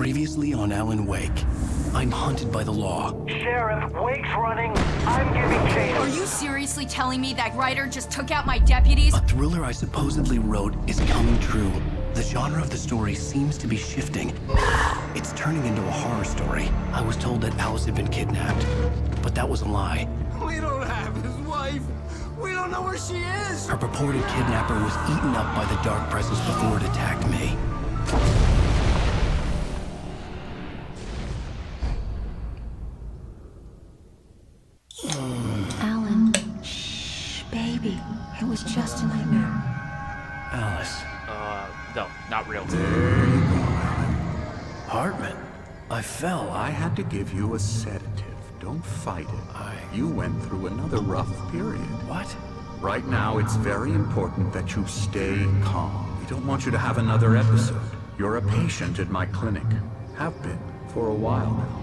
Previously on Alan Wake. I'm hunted by the law. Sheriff, Wake's running. I'm giving chase. Are you seriously telling me that Ryder just took out my deputies? A thriller I supposedly wrote is coming true. The genre of the story seems to be shifting. It's turning into a horror story. I was told that Alice had been kidnapped, but that was a lie. We don't have his wife. We don't know where she is. Her purported kidnapper was eaten up by the dark presence before it attacked me. Alan, shh, baby. It was just a nightmare. Alice. No, not real. Hartman. I fell. I had to give you a sedative. Don't fight it. You went through another rough period. What? Right now, it's very important that you stay calm. We don't want you to have another episode. You're a patient at my clinic. Have been for a while now.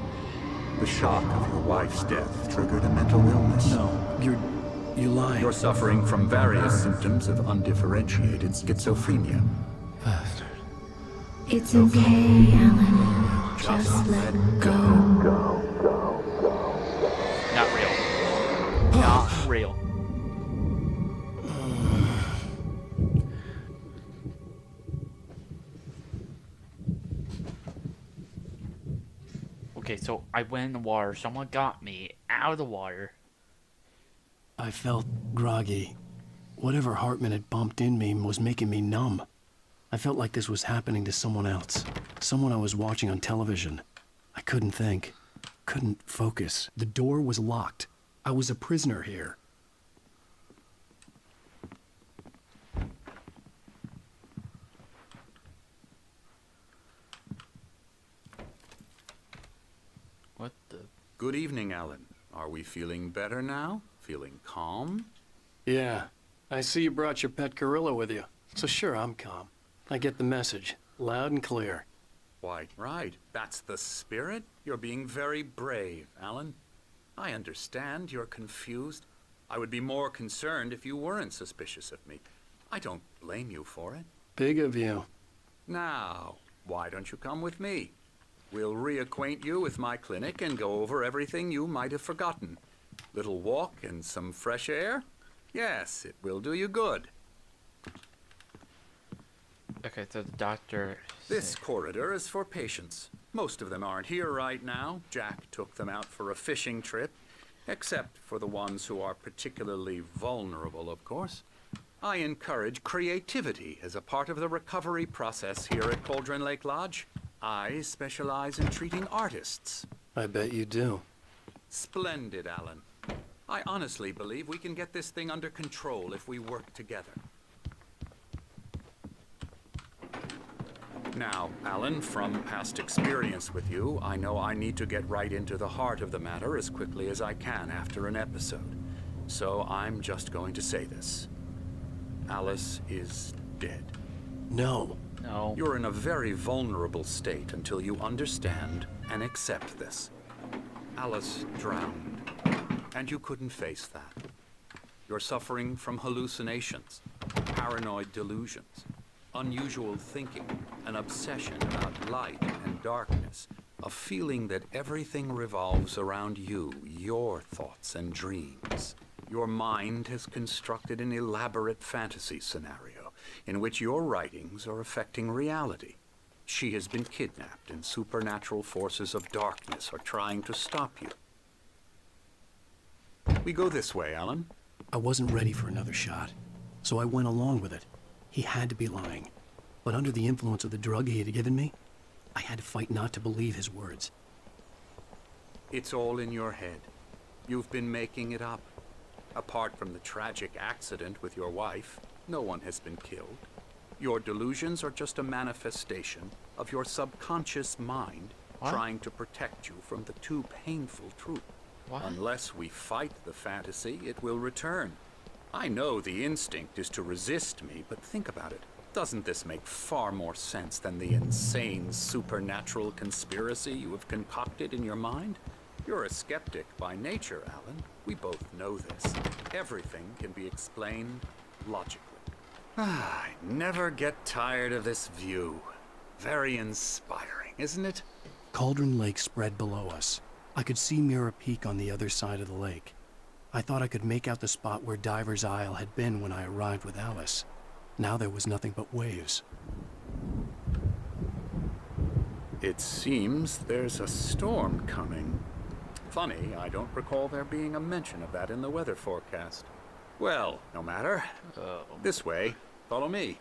The shock of your wife's death triggered a mental illness. No, you're lying. You're suffering from various symptoms of undifferentiated schizophrenia. Bastard. It's okay, Alan. Just let go. Not real. Not real. Okay, so I went in the water. Someone got me out of the water. I felt groggy. Whatever Hartman had bumped in me was making me numb. I felt like this was happening to someone else. Someone I was watching on television. I couldn't think. Couldn't focus. The door was locked. I was a prisoner here. What the? Good evening, Alan. Are we feeling better now? Feeling calm? Yeah. I see you brought your pet gorilla with you. So sure, I'm calm. I get the message. Loud and clear. Why, right. That's the spirit. You're being very brave, Alan. I understand you're confused. I would be more concerned if you weren't suspicious of me. I don't blame you for it. Big of you. Now, why don't you come with me? We'll reacquaint you with my clinic and go over everything you might have forgotten. Little walk and some fresh air? Yes, it will do you good. Okay, so the doctor. This corridor is for patients. Most of them aren't here right now. Jack took them out for a fishing trip, except for the ones who are particularly vulnerable, of course. I encourage creativity as a part of the recovery process here at Cauldron Lake Lodge. I specialize in treating artists. I bet you do. Splendid, Alan. I honestly believe we can get this thing under control if we work together. Now, Alan, from past experience with you, I know I need to get right into the heart of the matter as quickly as I can after an episode. So I'm just going to say this. Alice is dead. No. No. You're in a very vulnerable state until you understand and accept this. Alice drowned, and you couldn't face that. You're suffering from hallucinations, paranoid delusions, unusual thinking, an obsession about light and darkness, a feeling that everything revolves around you, your thoughts and dreams. Your mind has constructed an elaborate fantasy scenario in which your writings are affecting reality. She has been kidnapped and supernatural forces of darkness are trying to stop you. We go this way, Alan. I wasn't ready for another shot, so I went along with it. He had to be lying. But under the influence of the drug he had given me, I had to fight not to believe his words. It's all in your head. You've been making it up. Apart from the tragic accident with your wife, no one has been killed. Your delusions are just a manifestation of your subconscious mind trying to protect you from the too painful truth. What? Unless we fight the fantasy, it will return. I know the instinct is to resist me, but think about it. Doesn't this make far more sense than the insane supernatural conspiracy you have concocted in your mind? You're a skeptic by nature, Alan. We both know this. Everything can be explained logically. I never get tired of this view. Very inspiring. isn't it? Cauldron Lake spread below us. I could see Mirror Peak on the other side of the lake. I thought I could make out the spot where Diver's Isle had been when I arrived with Alice. Now there was nothing but waves. It seems there's a storm coming. Funny, I don't recall there being a mention of that in the weather forecast. Well, no matter. This way. Follow me.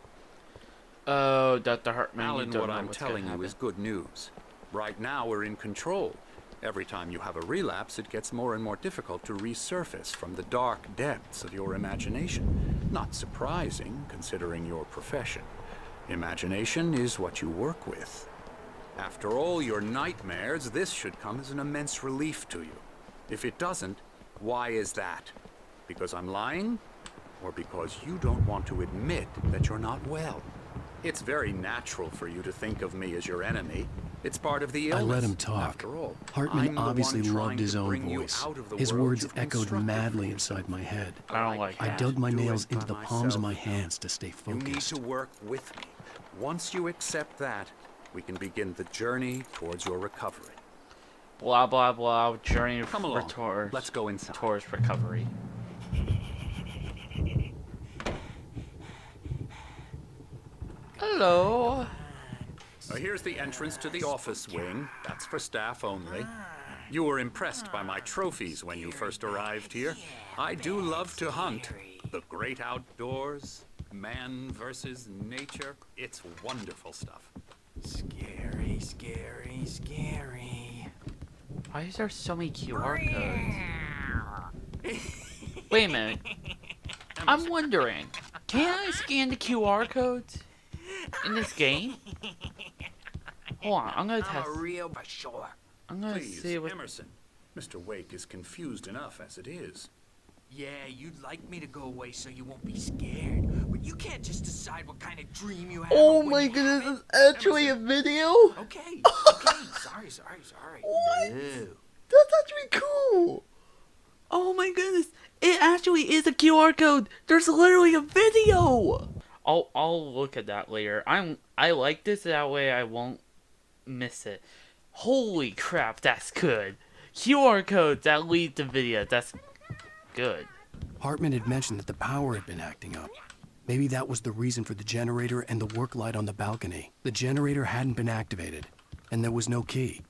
Oh, Dr. Hartman, you Alan, don't what know I'm what's gonna telling you happen. is good news. Right now, we're in control. Every time you have a relapse, it gets more and more difficult to resurface from the dark depths of your imagination. Not surprising, considering your profession. Imagination is what you work with. After all your nightmares, this should come as an immense relief to you. If it doesn't, why is that? Because I'm lying? Or because you don't want to admit that you're not well? It's very natural for you to think of me as your enemy. It's part of the illness. I let him talk. After all, Hartman I'm the obviously one trying loved his to own bring you voice. out of the His world words you've echoed constructed madly for inside yourself. my head. I don't like I that. dug my do nails it into by the palms of my myself. hands to stay You need focused. to work with me. Once you accept that, we can begin the journey towards your recovery. Blah, blah, blah. Journey Come along. towards, Let's go inside. towards recovery. Hello. Here's the entrance to the office wing. That's for staff only. You were impressed by my trophies when you first arrived here. I do love to hunt. The great outdoors, man versus nature. It's wonderful stuff. Scary, scary, scary. Why is there so many QR codes? Wait a minute. I'm wondering, can I scan the QR codes in this game? Hold on, I'm gonna I'm test. a real sure. I'm gonna Please, see what. Emerson. Mr. Wake is confused enough as it is. Yeah, you'd like me to go away so you won't be scared. But you can't just decide what kind of dream you have. Oh when my you goodness, have it. it's actually a video? Okay, sorry. What? Ew. That's actually cool. Oh my goodness, it actually is a QR code. There's literally a video. I'll look at that later. I like this, that way I won't miss it. Holy crap, that's good. QR codes that lead to video. That's good. Hartman had mentioned that the power had been acting up. Maybe that was the reason for the generator and the work light on the balcony. The generator hadn't been activated, and there was no key.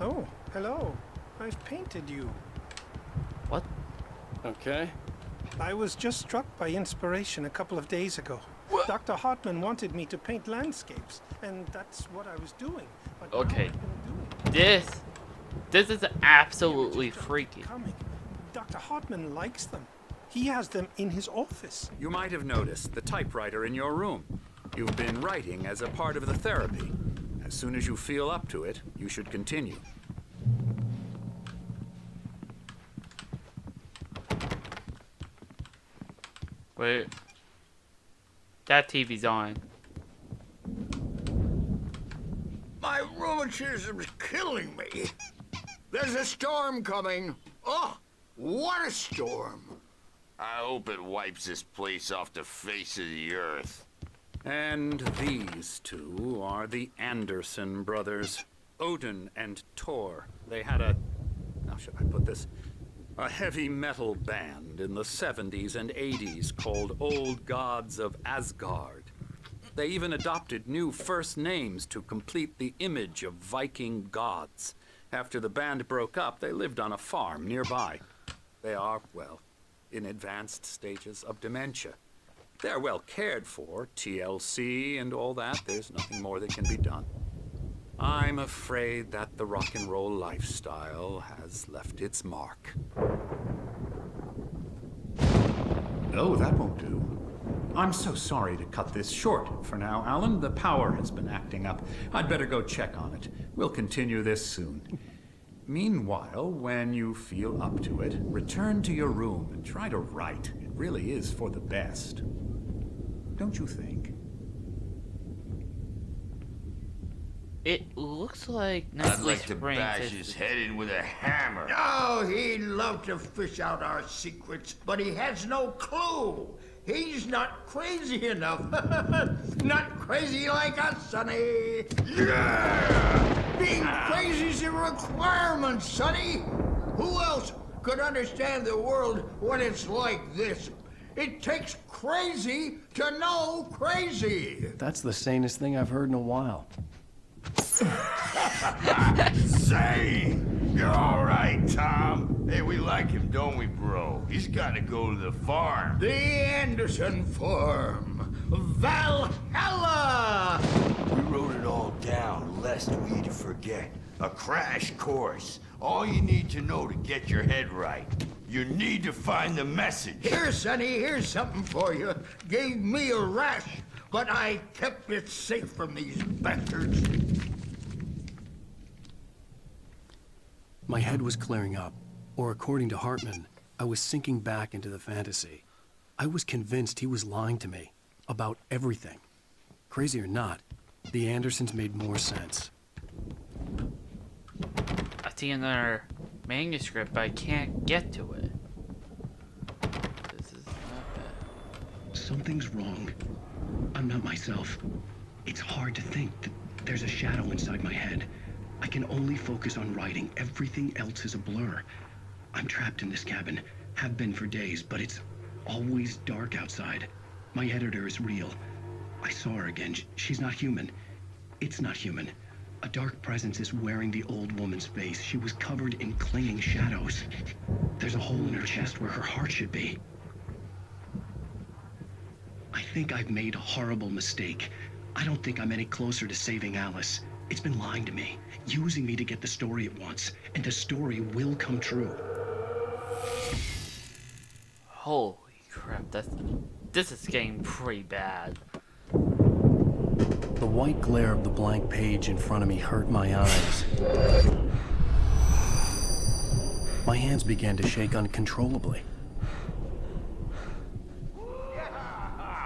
Oh, hello. I've painted you. What? Okay. I was just struck by inspiration a couple of days ago. Dr. Hartman wanted me to paint landscapes, and that's what I was doing. But now Okay. I've been doing it. This is absolutely Images just freaky. keep coming. Dr. Hartman likes them. He has them in his office. You might have noticed the typewriter in your room. You've been writing as a part of the therapy. As soon as you feel up to it, you should continue. Wait. That TV's on. My rheumatism's killing me. There's a storm coming. Oh, what a storm. I hope it wipes this place off the face of the earth. And these two are the Anderson brothers, Odin and Thor. They had how should I put this? A heavy metal band in the 70s and 80s called Old Gods of Asgard. They even adopted new first names to complete the image of Viking gods. After the band broke up, they lived on a farm nearby. They are, well, in advanced stages of dementia. They're well cared for, TLC and all that. There's nothing more that can be done. I'm afraid that the rock and roll lifestyle has left its mark. No, that won't do. I'm so sorry to cut this short. For now, Alan, the power has been acting up. I'd better go check on it. We'll continue this soon. Meanwhile, when you feel up to it, return to your room and try to write. It really is for the best. Don't you think? It looks like I'd Nestle like to Springs bash is- his head in with a hammer. Oh, he'd love to fish out our secrets, but he has no clue. He's not crazy enough. Not crazy like us, Sonny. Yeah! Being crazy's a requirement, Sonny. Who else could understand the world when it's like this? It takes crazy to know crazy. That's the sanest thing I've heard in a while. Say, you're all right, Tom. Hey, we like him, don't we, bro? He's got to go to the farm. The Anderson Farm. Valhalla! We wrote it all down, lest we'd forget. A crash course. All you need to know to get your head right. You need to find the message. Here, Sonny, here's something for you. Gave me a rash, but I kept it safe from these bastards. My head was clearing up, or according to Hartman, I was sinking back into the fantasy. I was convinced he was lying to me about everything. Crazy or not, the Andersons made more sense. I see another manuscript, but I can't get to it. This is not bad. Something's wrong. I'm not myself. It's hard to think that there's a shadow inside my head. I can only focus on writing. Everything else is a blur. I'm trapped in this cabin. Have been for days, but it's always dark outside. My editor is real. I saw her again. She's not human. It's not human. A dark presence is wearing the old woman's face. She was covered in clinging shadows. There's a hole in her chest where her heart should be. I think I've made a horrible mistake. I don't think I'm any closer to saving Alice. It's been lying to me, using me to get the story it wants, and the story will come true. Holy crap, this is getting pretty bad. The white glare of the blank page in front of me hurt my eyes. My hands began to shake uncontrollably.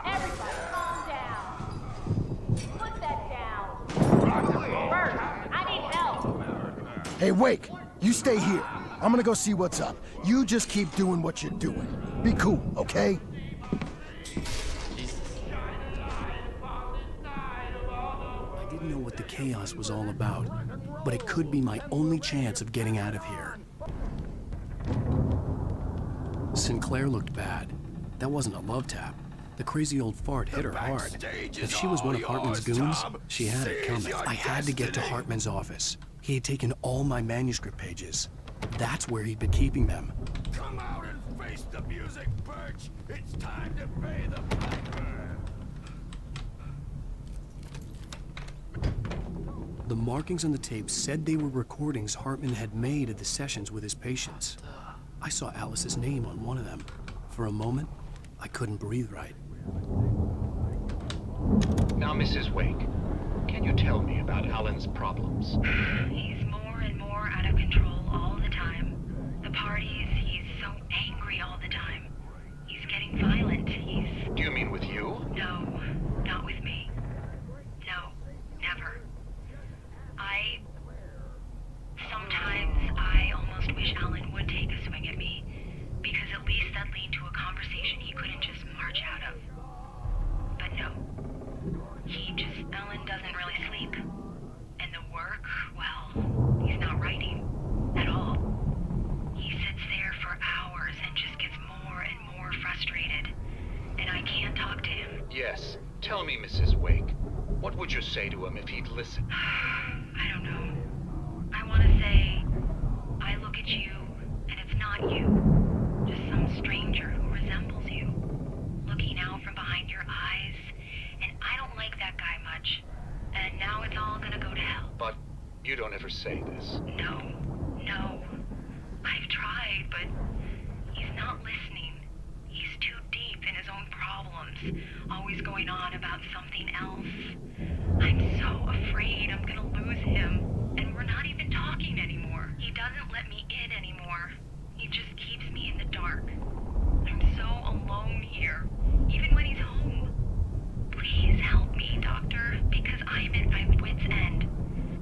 Everybody calm down. Put that down. First, I need help. Hey, Wake, you stay here. I'm gonna go see what's up. You just keep doing what you're doing. Be cool, okay? I didn't know what the chaos was all about, but it could be my only chance of getting out of here. Sinclair looked bad. That wasn't a love tap. The crazy old fart hit her hard. If she was one of Hartman's goons, she had it coming. I had to get to Hartman's office. He had taken all my manuscript pages. That's where he'd been keeping them. Come out and face the music, Birch. It's time to pay the piper. The markings on the tape said they were recordings Hartman had made of the sessions with his patients. I saw Alice's name on one of them. For a moment, I couldn't breathe right. Now, Mrs. Wake, can you tell me about Alan's problems? He's more and more out of control all the time. The parties, he's so angry all the time. He's getting violent. Do you mean with you? No, not with me. No, never. Sometimes I almost wish Alan would take a swing at me, because at least that lead to a conversation he couldn't just march out of. But no. Alan doesn't really sleep. And the work, well, he's not writing at all. He sits there for hours and just gets more and more frustrated. And I can't talk to him. Yes. Tell me, Mrs. Wake, what would you say to him if he'd listen? I don't know. I want to say, I look at you, and it's not you. Just some stranger who resembles you. Looking out from behind your eyes, and I don't like that guy much. And now it's all gonna go to hell. But you don't ever say this. No. I've tried, but he's not listening. He's too deep in his own problems, always going on about something else. I'm so afraid I'm gonna lose him, and we're not even talking anymore. He doesn't let me in anymore. He just keeps me in the dark. I'm so alone here, even when he's home. Please help me, Doctor, because I'm at my wit's end.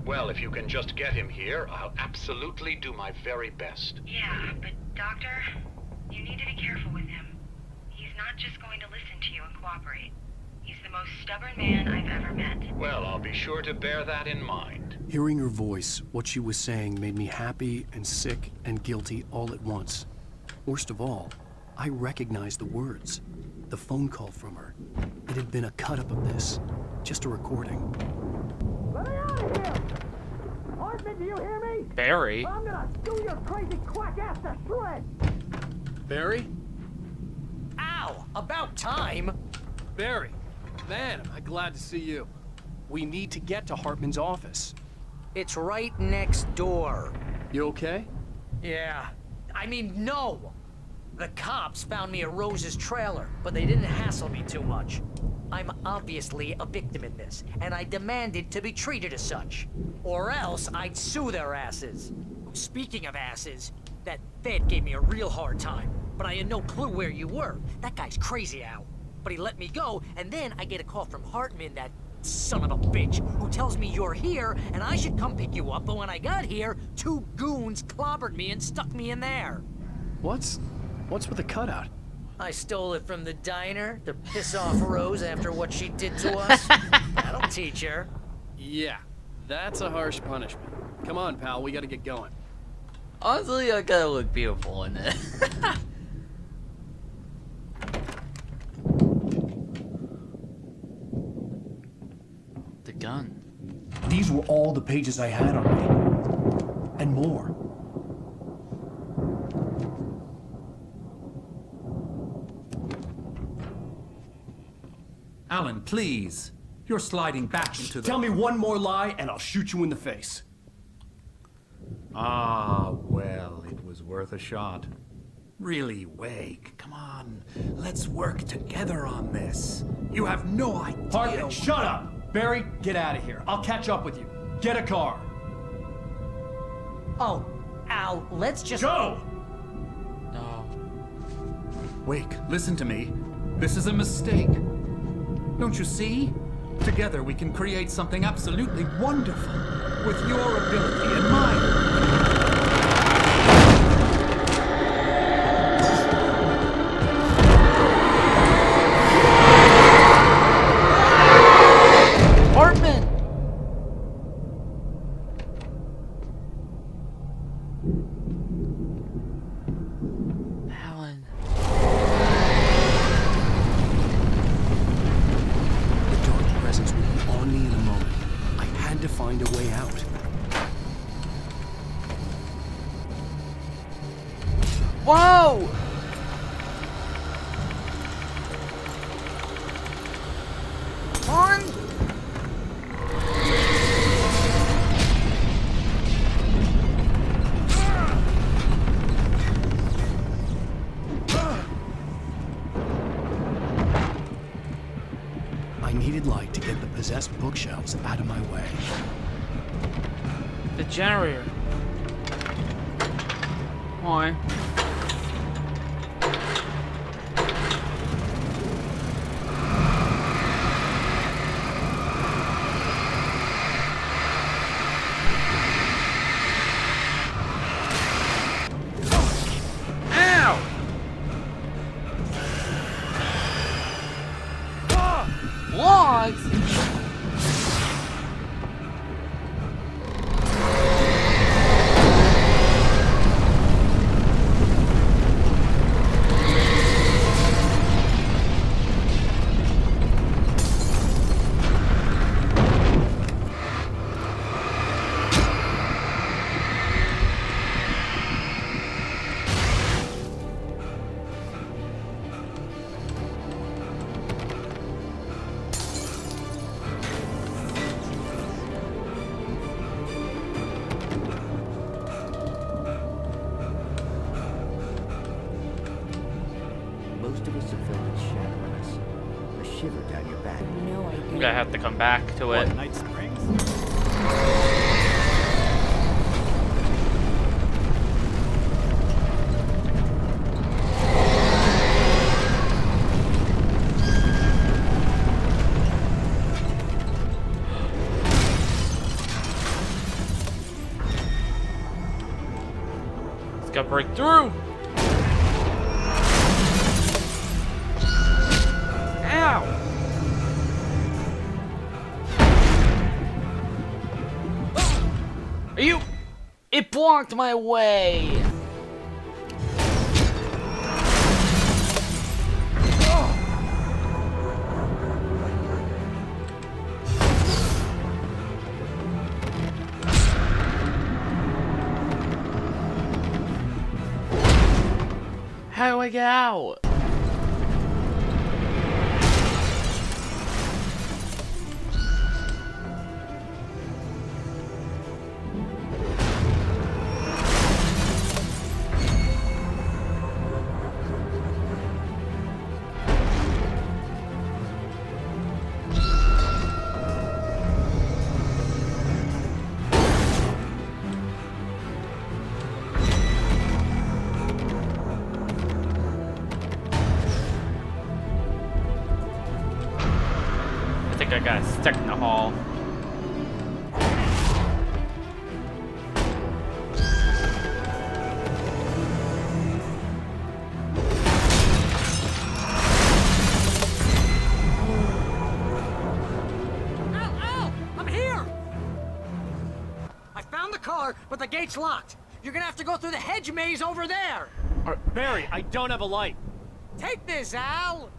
Well, if you can just get him here, I'll absolutely do my very best. Yeah, but Doctor, you need to be careful with him. He's not just going to listen to you and cooperate. He's the most stubborn man I've ever met. Well, I'll be sure to bear that in mind. Hearing her voice, what she was saying made me happy and sick and guilty all at once. Worst of all, I recognized the words. The phone call from her. It had been a cut-up of this. Just a recording. Let me out of here! Hartman, do you hear me? Barry? I'm gonna do your crazy quack ass to shreds! Barry? Ow! About time! Barry! Man, am I glad to see you. We need to get to Hartman's office. It's right next door. You okay? Yeah. I mean, no! The cops found me at Rose's trailer, but they didn't hassle me too much. I'm obviously a victim in this, and I demanded to be treated as such. Or else I'd sue their asses. Speaking of asses, that Fed gave me a real hard time, but I had no clue where you were. That guy's crazy, Al. But he let me go, and then I get a call from Hartman, that son of a bitch, who tells me you're here, and I should come pick you up, but when I got here, 2 goons clobbered me and stuck me in there. What's with the cutout? I stole it from the diner to piss off Rose after what she did to us. That'll teach her. Yeah, that's a harsh punishment. Come on, pal, we gotta get going. Honestly, I gotta look beautiful in it. The gun. These were all the pages I had on me. And more. Alan, please. You're sliding back into the... Tell me one more lie and I'll shoot you in the face. Ah, well, it was worth a shot. Really, Wake, come on. Let's work together on this. You have no idea... Hartman, shut up! Barry, get out of here. I'll catch up with you. Get a car. Oh, Al, let's just... Go! No. Wake, listen to me. This is a mistake. Don't you see? Together we can create something absolutely wonderful. With your ability and mine. Hartman! Alan. The dark presence would be on me in a moment. I had to find a way out. Whoa! On! I needed light to get the possessed bookshelves out of my way. The generator. Why? Logs? Most of us have felt its shadow on us. A shiver down your back. No idea. I'm gonna have to come back to it. Night Springs? Let's go break through. Are you? It blocked my way. How do I get out? I think I got stuck in the hall. Al! I'm here! I found the car, but the gate's locked. You're gonna have to go through the hedge maze over there. Barry, I don't have a light. Take this, Al!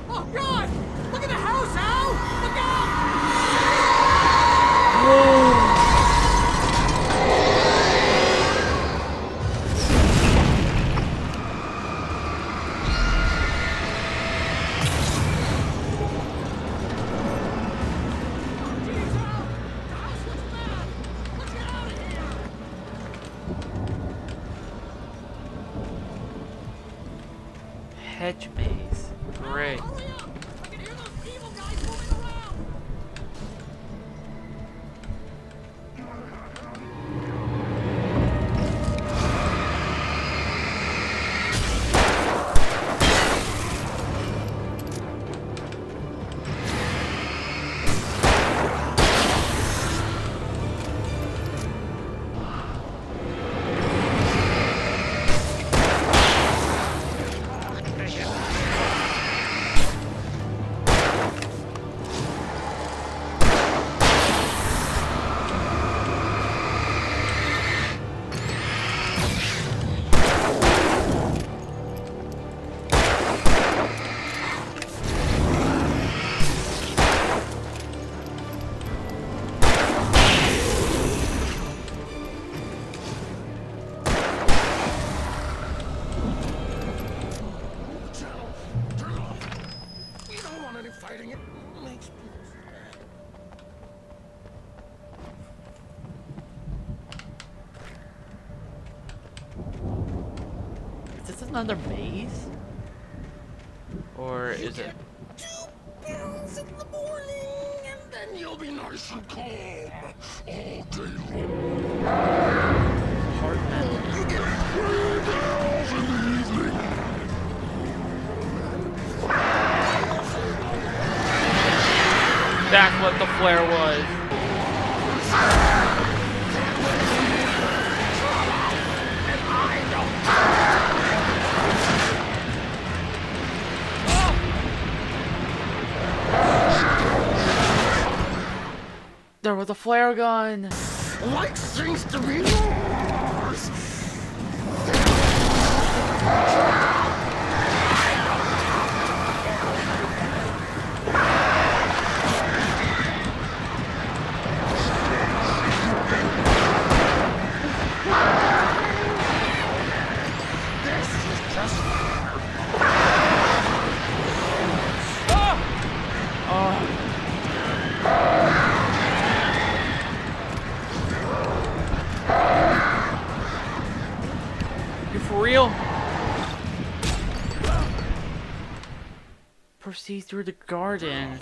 Oh, God! Look at the house, Al! Look out! Hedge maze. Great. Is this another maze? Or is it? 2 pills in the morning, and then you'll be nice and calm all day long. Hartman. You get 3 pills in the evening. That's what the flare was. There was a flare gun. Like seems to be yours. This is just You for real? Proceed through the garden.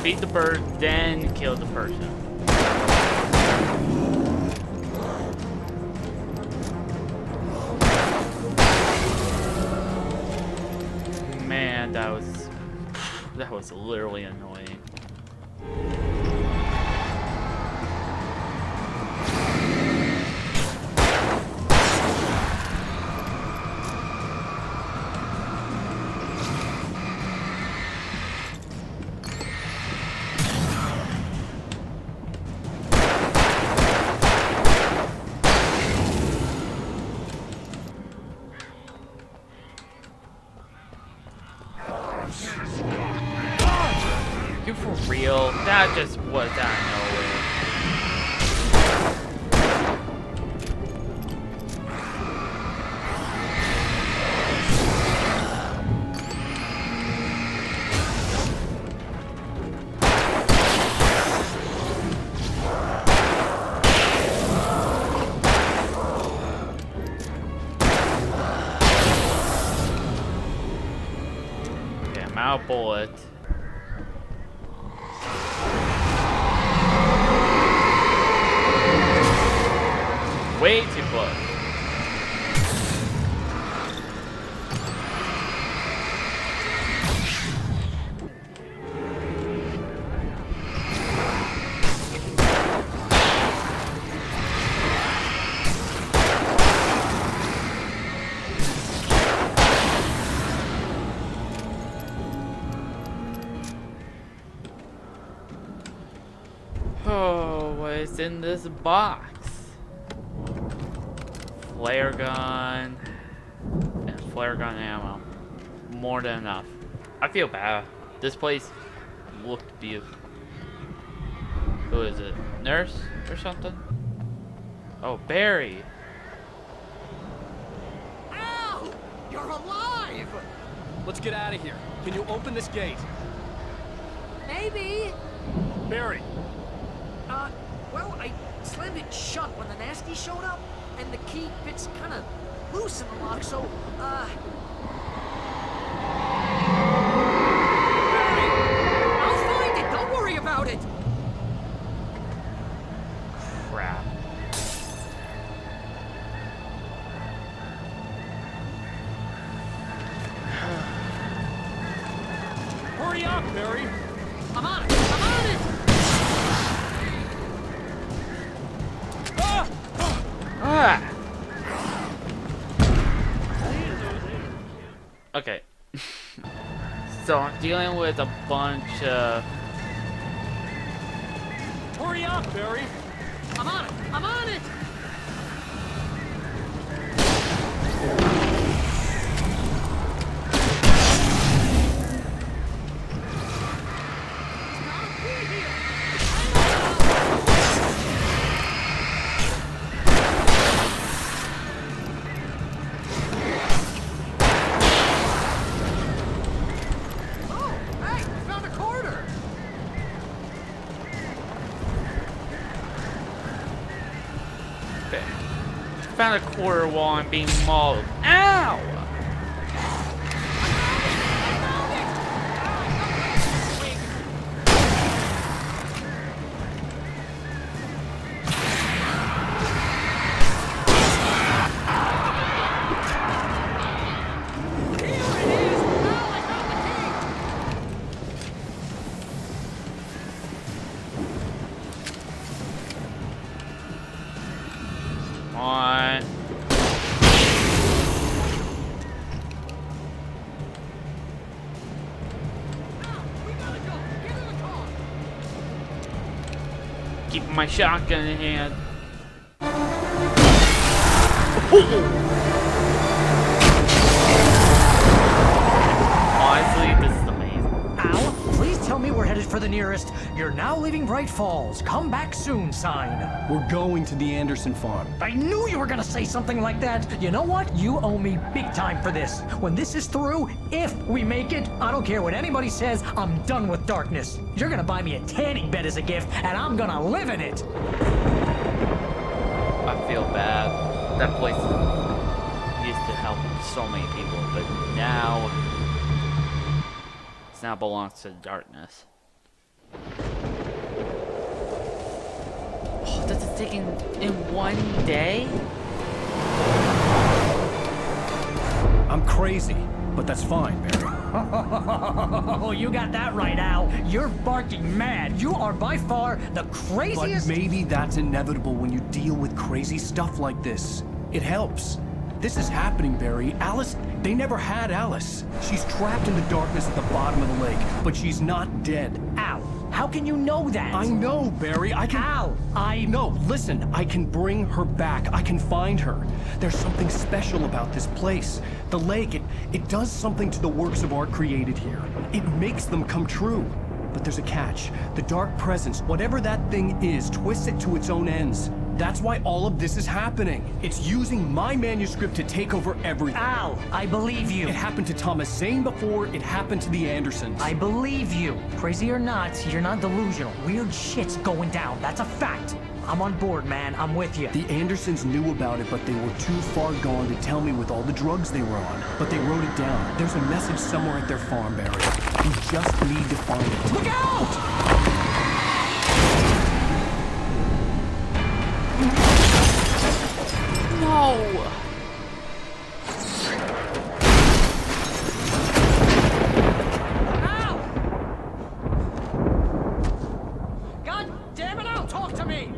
Feed the bird, then kill the person. Man, that was literally annoying. You for real? That just was out of nowhere. Okay, I'm out of bullets. Way too close. Oh, what is in this box? Flare gun and flare gun ammo. More than enough. I feel bad. This place looked beautiful. Who is it? Nurse or something? Oh, Barry. Ow! You're alive! Let's get out of here. Can you open this gate? Maybe. Barry. Well, I slammed it shut when the nasty showed up, and the key fits kind of loose in the lock, so, Barry! I'll find it! Don't worry about it! Crap. Hurry up, Barry! I'm on it! I'm on it! Ah! Okay. So I'm dealing with a bunch of... Hurry up, Barry! I'm on it! I'm on it! Found a quarter while I'm being mauled. Ow! On. Keep my shotgun in hand. Honestly, this is amazing. Al, please tell me we're headed for the nearest "You're now leaving Bright Falls. Come back soon" sign. We're going to the Anderson farm. I knew you were gonna say something like that. You know what? You owe me big time for this. When this is through, if we make it, I don't care what anybody says, I'm done with darkness. You're gonna buy me a tanning bed as a gift, and I'm gonna live in it. I feel bad. That place used to help so many people, but now it now belongs to darkness. taken in one day? I'm crazy, but that's fine, Barry. Oh, you got that right, Al. You're barking mad. You are by far the craziest. But maybe that's inevitable when you deal with crazy stuff like this. It helps. This is happening, Barry. Alice, they never had Alice. She's trapped in the darkness at the bottom of the lake, but she's not dead. Al, how can you know that? I know, Barry. I can... Al, No, listen. I can bring her back. I can find her. There's something special about this place. The lake, it does something to the works of art created here. It makes them come true. But there's a catch. The dark presence, whatever that thing is, twists it to its own ends. That's why all of this is happening. It's using my manuscript to take over everything. Al, I believe you. It happened to Thomas Zane before, it happened to the Andersons. I believe you. Crazy or not, you're not delusional. Weird shit's going down. That's a fact. I'm on board, man. I'm with you. The Andersons knew about it, but they were too far gone to tell me with all the drugs they were on. But they wrote it down. There's a message somewhere at their farm, Barry. We just need to find it. Look out! No! Al! God damn it, Al! Talk to me!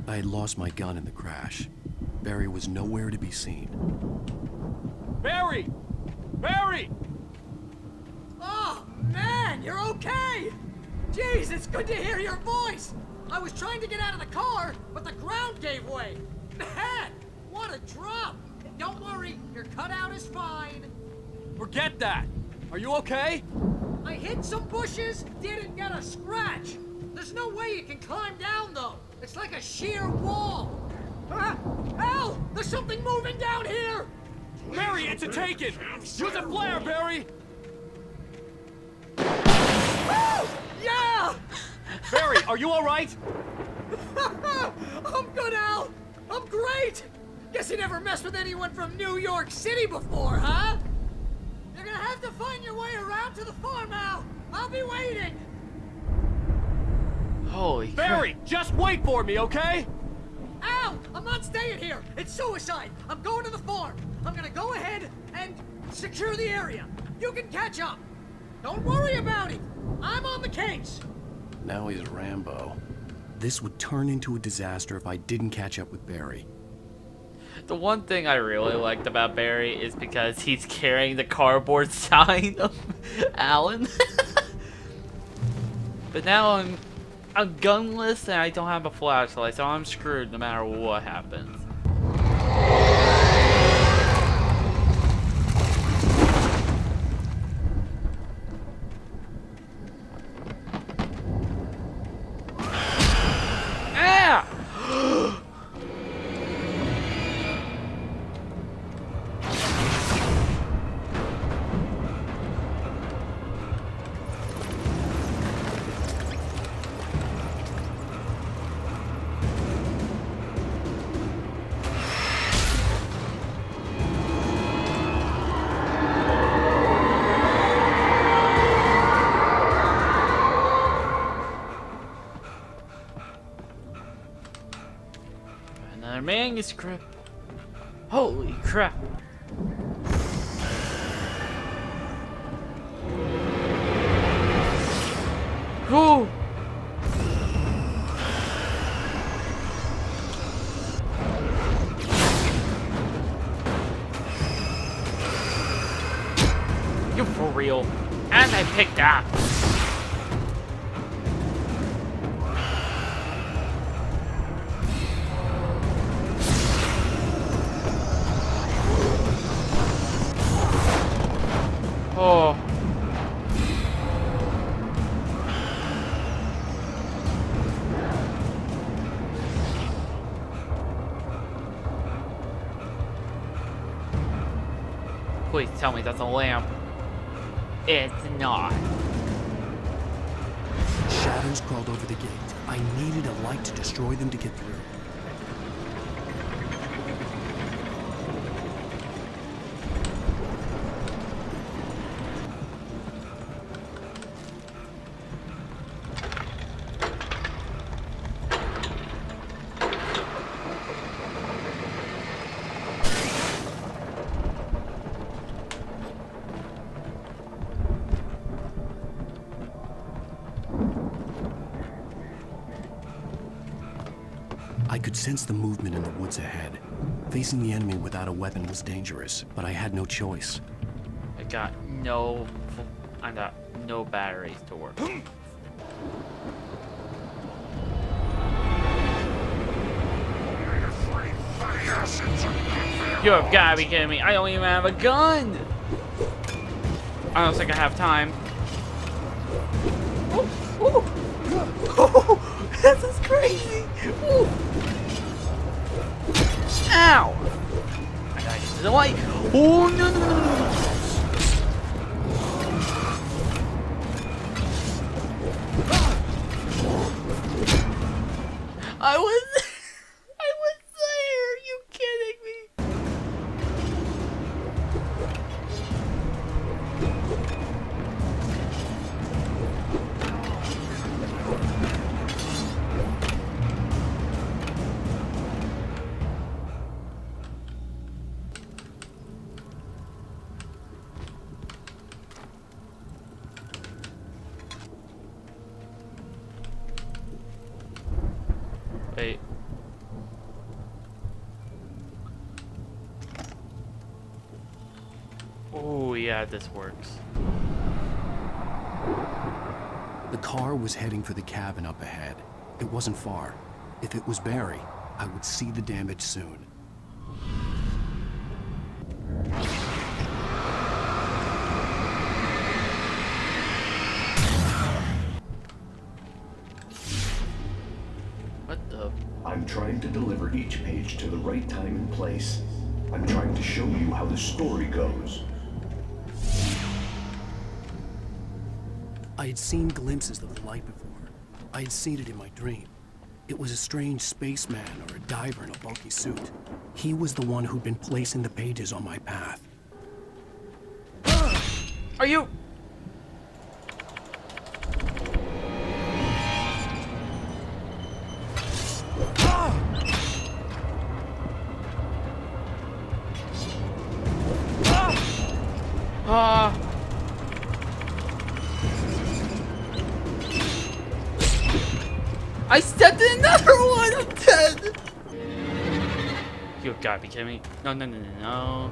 I had lost my gun in the crash. Barry was nowhere to be seen. Barry! Barry! Oh, man, you're okay! Jeez, it's good to hear your voice! I was trying to get out of the car, but the ground gave way! Man, what a drop! Don't worry, your cutout is fine. Forget that! Are you okay? I hit some bushes, didn't get a scratch! There's no way you can climb down, though! It's like a sheer wall! Al! There's something moving down here! Barry, it's a Taken! Use a flare, Barry! Woo! Yeah! Barry, are you alright? I'm good, Al! I'm great! Guess you never messed with anyone from New York City before, huh? You're gonna have to find your way around to the farm, Al! I'll be waiting! Holy Barry, crap. just wait for me, okay? Al! I'm not staying here! It's suicide! I'm going to the farm! I'm gonna go ahead and secure the area! You can catch up! Don't worry about it! I'm on the case! Now he's Rambo. This would turn into a disaster if I didn't catch up with Barry. The one thing I really liked about Barry is because he's carrying the cardboard sign of Alan. But now I'm gunless and I don't have a flashlight, so I'm screwed no matter what happens. Ah! Another manuscript. Holy crap. Whew. You for real? And I picked up. Oh. Please tell me that's a lamp. It's not. Shadows crawled over the gate. I needed a light to destroy them to get through. I could sense the movement in the woods ahead. Facing the enemy without a weapon was dangerous, but I had no choice. I got no batteries to work. You've gotta be kidding me. I don't even have a gun. I don't think I have time. Oh, this is crazy. Ooh. Ow. I gotta get to the light. Oh, no, no, no, no. I was there. Are you kidding me? Wait. Oh, yeah, this works. The car was heading for the cabin up ahead. It wasn't far. If it was Barry, I would see the damage soon. What the? I'm trying to deliver each page to the right time and place. I'm trying to show you how the story goes. I had seen glimpses of the light before. I had seen it in my dream. It was a strange spaceman or a diver in a bulky suit. He was the one who'd been placing the pages on my path. Are you? I stepped in another one! I'm dead! You gotta be kidding me. No, no, no, no, no.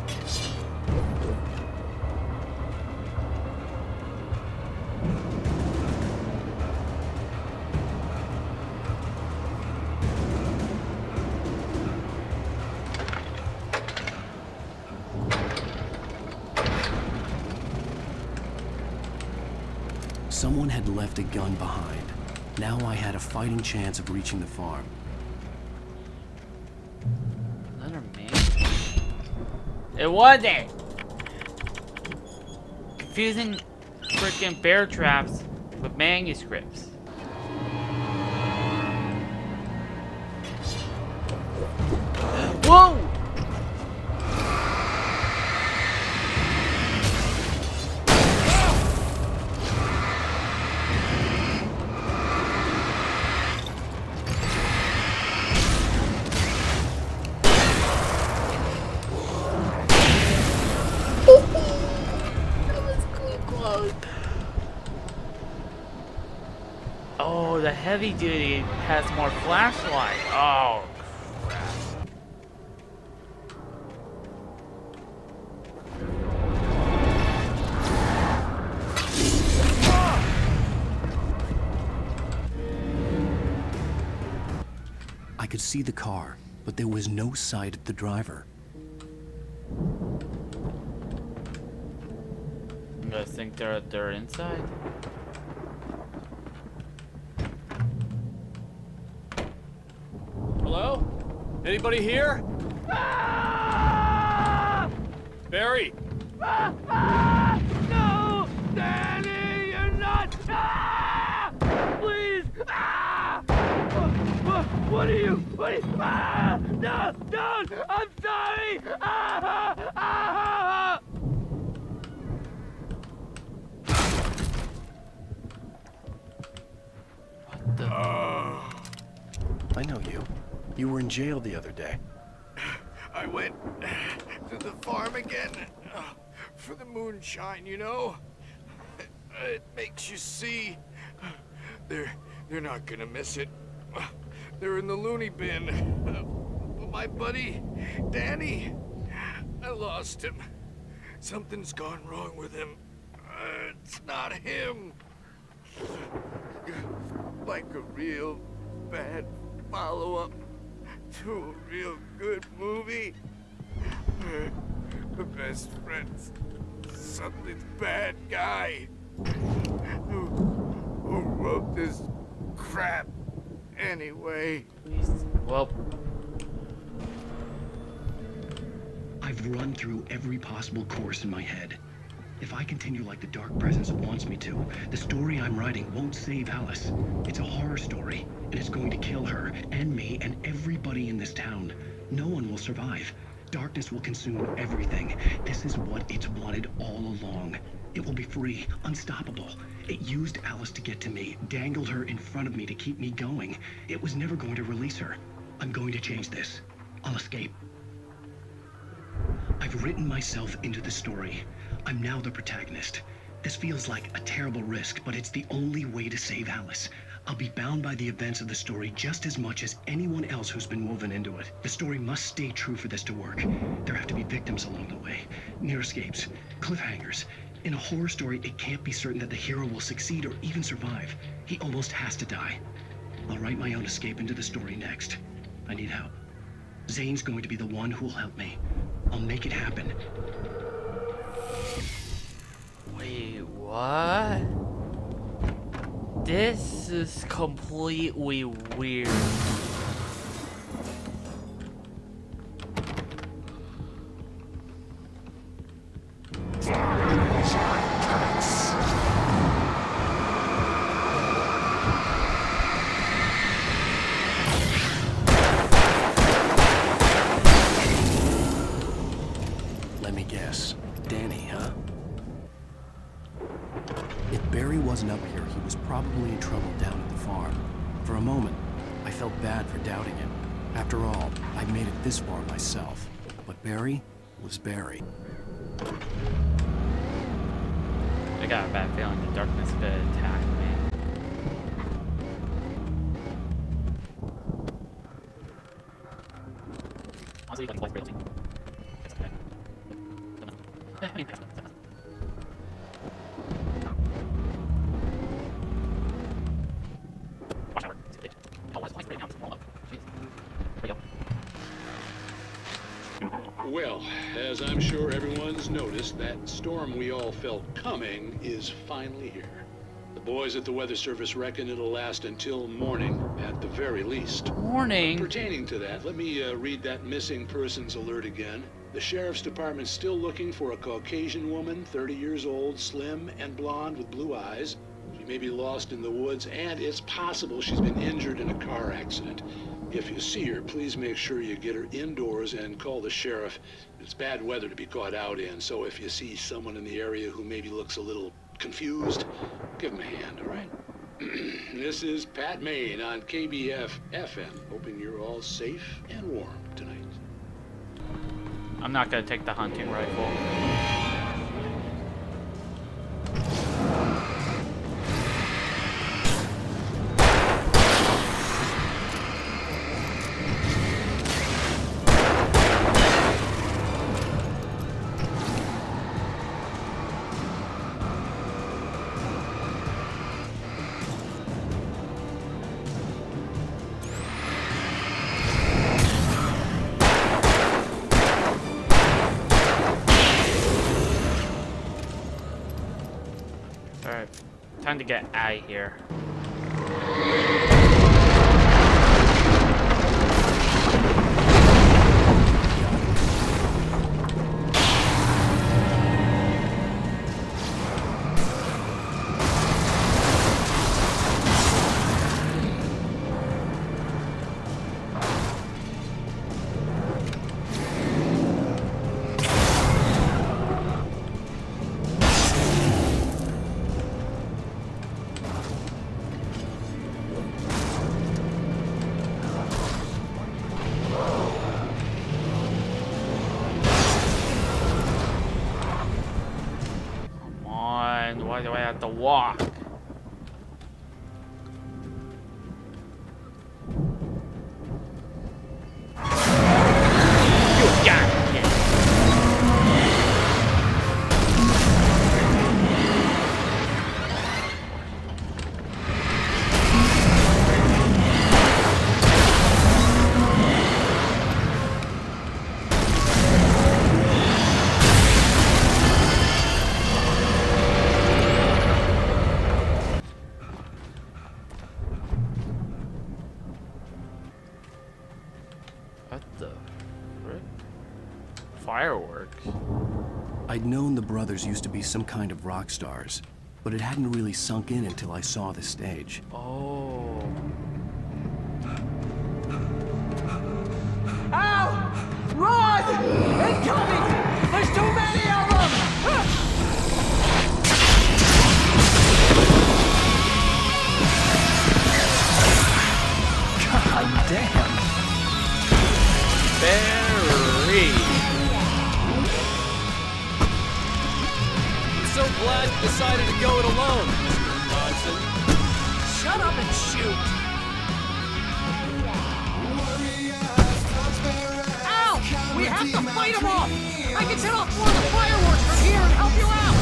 Someone had left a gun behind. Now I had a fighting chance of reaching the farm. Another man? It wasn't! Confusing freaking bear traps with manuscripts. Whoa! Oh, the heavy duty has more flashlight. Oh, crap. I could see the car, but there was no sight of the driver. You guys think they're inside? Hello? Anybody here? Barry! No! Danny, you're not! Please! What are you? No! Don't! I'm sorry! What the? I know you. You were in jail the other day. I went to the farm again for the moonshine, you know? It makes you see. They're not gonna miss it. They're in the loony bin. But my buddy, Danny, I lost him. Something's gone wrong with him. It's not him. Like a real bad follow-up to a real good movie. The best friend's something's bad guy. Who wrote this crap anyway? Well, I've run through every possible course in my head. If I continue like the Dark Presence wants me to, the story I'm writing won't save Alice. It's a horror story, and it's going to kill her, and me, and everybody in this town. No one will survive. Darkness will consume everything. This is what it's wanted all along. It will be free, unstoppable. It used Alice to get to me, dangled her in front of me to keep me going. It was never going to release her. I'm going to change this. I'll escape. I've written myself into the story. I'm now the protagonist. This feels like a terrible risk, but it's the only way to save Alice. I'll be bound by the events of the story just as much as anyone else who's been woven into it. The story must stay true for this to work. There have to be victims along the way, near escapes, cliffhangers. In a horror story, it can't be certain that the hero will succeed or even survive. He almost has to die. I'll write my own escape into the story next. I need help. Zane's going to be the one who will help me. I'll make it happen. wait, what? This is completely weird. Let me guess. Danny, huh? If Barry wasn't up here, he was probably in trouble down at the farm. For a moment, I felt bad for doubting him. After all, I'd made it this far myself. But Barry was Barry. I got a bad feeling the darkness could attack me. Honestly, like, realty. It's okay. I mean, watch out. Oh, what's my down? Hold up. Jeez. There you go. Well, as I'm sure everyone's noticed, that storm we all felt coming is finally here. The boys at the Weather Service reckon it'll last until morning, at the very least. Morning? Pertaining to that, let me read that missing persons alert again. The Sheriff's Department's still looking for a Caucasian woman, 30 years old, slim and blonde with blue eyes. She may be lost in the woods, and it's possible she's been injured in a car accident. If you see her, please make sure you get her indoors and call the sheriff. It's bad weather to be caught out in, so if you see someone in the area who maybe looks a little confused, give him a hand, all right? This is Pat Maine on KBF FM, hoping you're all safe and warm tonight. I'm not gonna take the hunting rifle. Alright, time to get out of here. Why do I have to walk? fireworks. I'd known the brothers used to be some kind of rock stars, but it hadn't really sunk in until I saw the stage. Oh. Ow! Run! Incoming! There's too many of them! God damn. Barry. I'm so glad you decided to go it alone, Mr. Johnson. Shut up and shoot! Ow! We have to fight them off! I can set off more of the fireworks from here and help you out!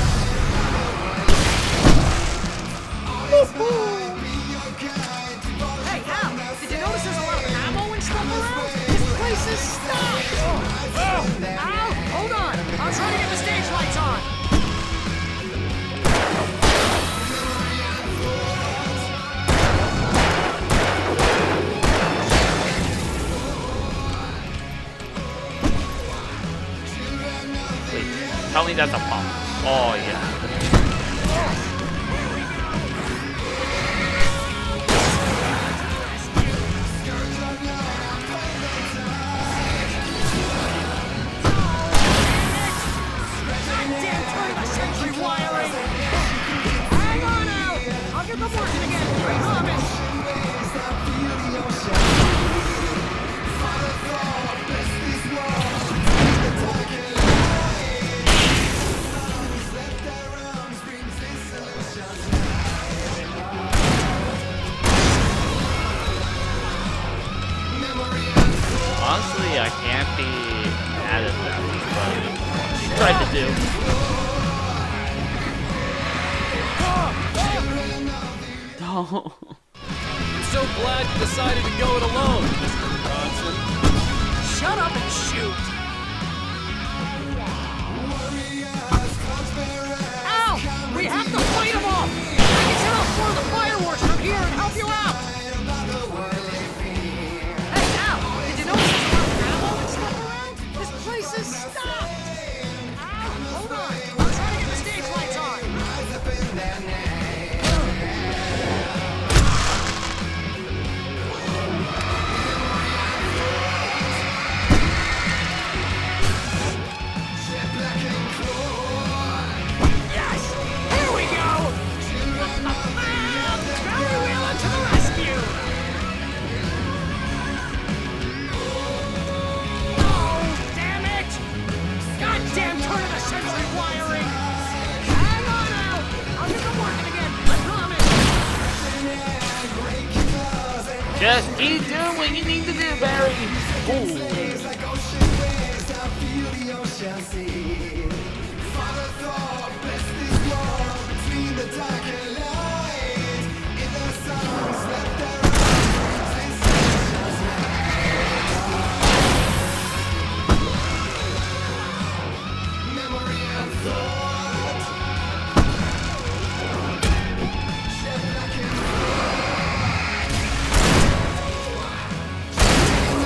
Hey, Al! Did you notice there's a lot of ammo and stuff around? This place is stocked! Al! Hold on! I'll try to get the stage lights on! Tell me that's a pump. Oh, yeah. Goddamn 21st century wiring! Hang on out! I'll get them working again, I promise! Honestly, I can't be mad at that, but she tried to do. No. I'm so glad you decided to go it alone, Mr. Johnson. Shut up and shoot! Ow! We have to fight them off! I can set off more of the fireworks from here and help you out! Hey, Al! Did you notice there's a lot of ammo and stuff around? This place is stocked! Ow! Hold on! I'll try to get the stage lights on! Yes! Here we go! Barry Wheeler to the rescue! Oh, damn it! Goddamn turn of the century wiring! Hang on out! I'll get them working again, I promise! Just keep doing what you need to do, Barry. Ooh.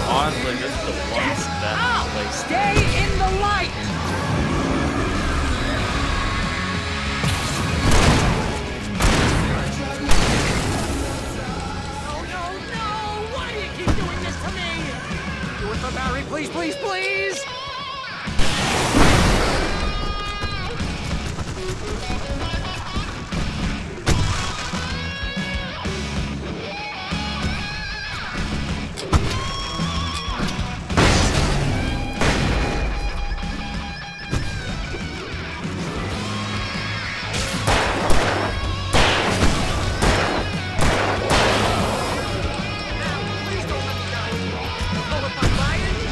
Honestly, this is the one best place. Stay in the light! No! Why do you keep doing this to me? Do it for Barry, please, please, please!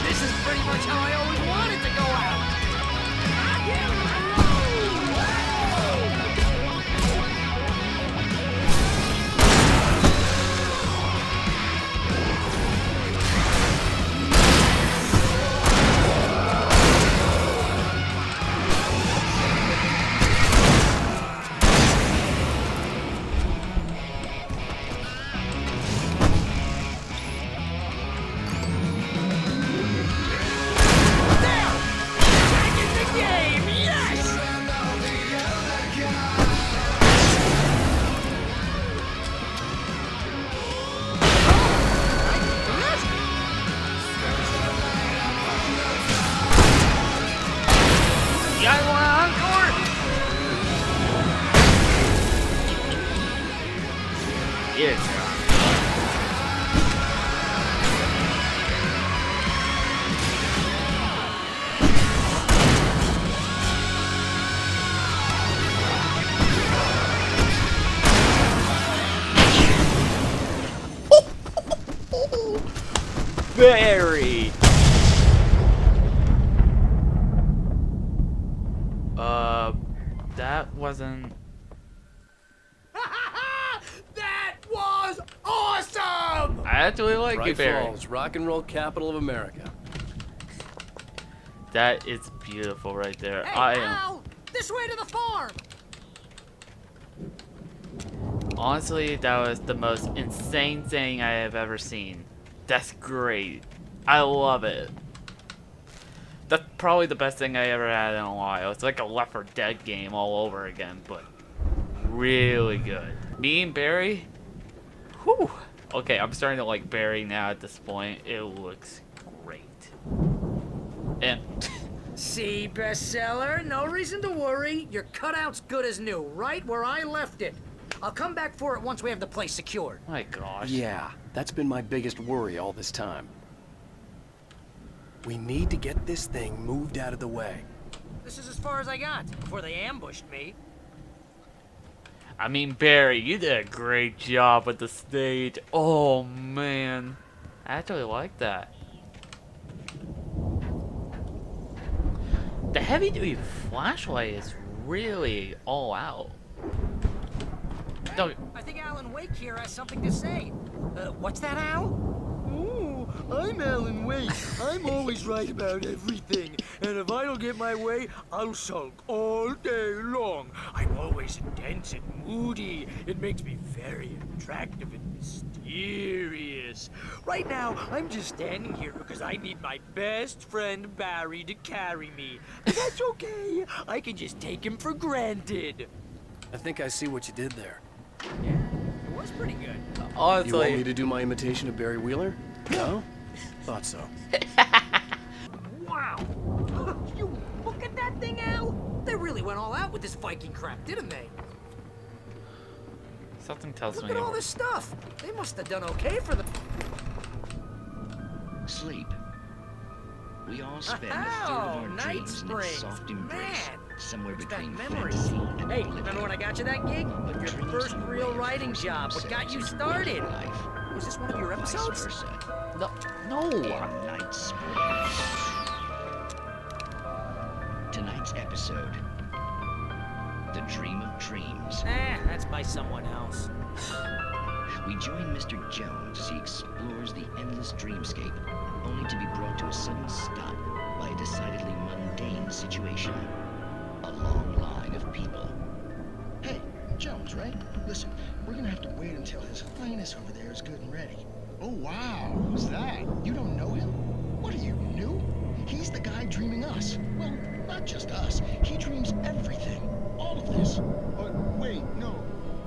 This is pretty much how Yes. Barry. That wasn't. That was awesome! I actually like Bright you, Barry. Falls, rock and roll capital of America. That is beautiful right there. Hey, I am. Al! This way to the farm! Honestly, that was the most insane thing I have ever seen. That's great. I love it. That's probably the best thing I ever had in a while. It's like a Left 4 Dead game all over again, but really good. Me and Barry? Whew. Okay, I'm starting to like Barry now at this point. It looks great. And See, bestseller, no reason to worry. Your cutout's good as new, right where I left it. I'll come back for it once we have the place secured. my gosh. Yeah, that's been my biggest worry all this time. We need to get this thing moved out of the way. This is as far as I got before they ambushed me. I mean, Barry, you did a great job with the stage. Oh, man. I actually like that. The heavy-duty flashlight is really all out. Don't. I think Alan Wake here has something to say. What's that, Al? Ooh, I'm Alan Wake. I'm always right about everything. And if I don't get my way, I'll sulk all day long. I'm always intense and moody. It makes me very attractive and mysterious. Right now, I'm just standing here because I need my best friend Barry to carry me. But that's okay. I can just take him for granted. I think I see what you did there. It was pretty good. Honestly. You want me to do my imitation of Barry Wheeler? No? Thought so. Wow! You look at that thing, Al! They really went all out with this Viking crap, didn't they? Something tells Look me. at all this stuff. They must have done okay for the. Sleep. We all spend a third Oh, of our Night dreams in Springs. its soft embrace, Man, somewhere it's got between memories. fantasy and Hey, reality. remember when I got you that gig? Your first real writing job. What got you started? Was this one of your episodes? No. No. Night Springs. Tonight's episode. The Dream of Dreams. That's by someone else. We join Mr. Jones as he explores the endless dreamscape, only to be brought to a sudden stop by a decidedly mundane situation. A long line of people. Hey, Jones, right? Listen, we're gonna have to wait until His Highness over there is good and ready. Oh, wow. Who's that? You don't know him? What are you, new? He's the guy dreaming us. Well, not just us. He dreams everything. All of this. But wait, no.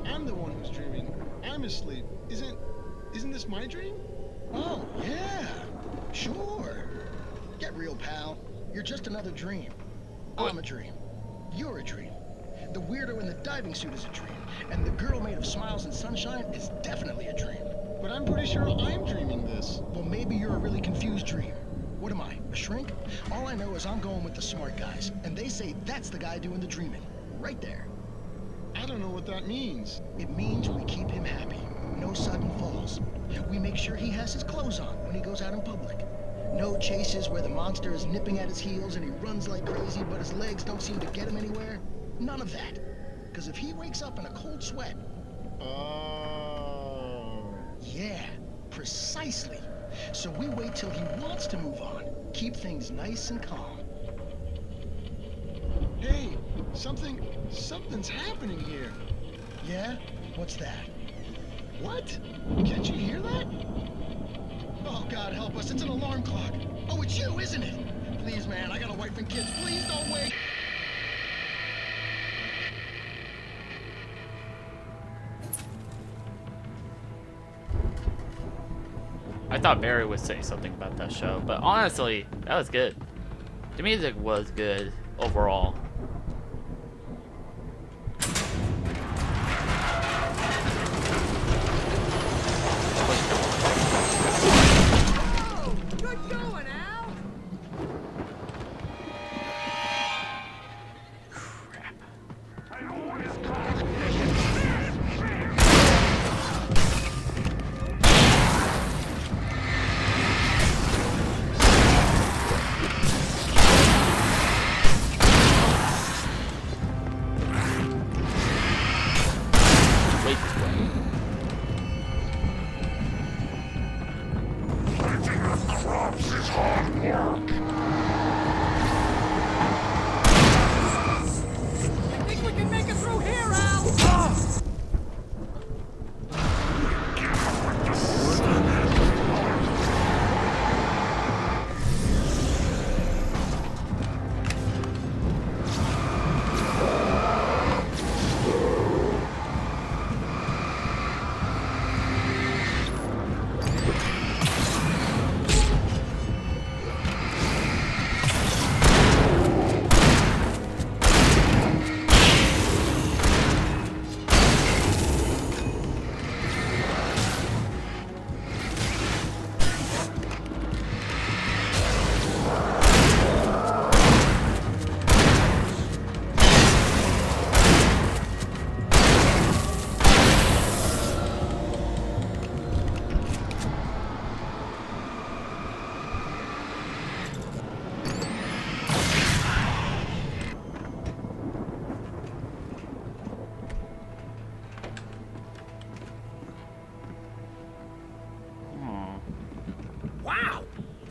I'm the one who's dreaming. I'm asleep. Isn't this my dream? Oh, yeah. Sure. Get real, pal. You're just another dream. I'm a dream. You're a dream. The weirdo in the diving suit is a dream. And the girl made of smiles and sunshine is definitely a dream. But I'm pretty sure I'm dreaming this. Well, maybe you're a really confused dream. What am I, a shrink? All I know is I'm going with the smart guys, and they say that's the guy doing the dreaming. Right there. I don't know what that means. It means we keep him happy. No sudden falls. We make sure he has his clothes on when he goes out in public. No chases where the monster is nipping at his heels and he runs like crazy, but his legs don't seem to get him anywhere. None of that. Because if he wakes up in a cold sweat... Oh. Yeah, precisely. So we wait till he wants to move on. Keep things nice and calm. Hey, something's happening here. Yeah? What's that? What? Can't you hear that? Oh, God help us, it's an alarm clock. Oh, it's you, isn't it? Please, man, I got a wife and kids. Please don't wait. I thought Barry would say something about that show, but honestly, that was good. The music was good overall.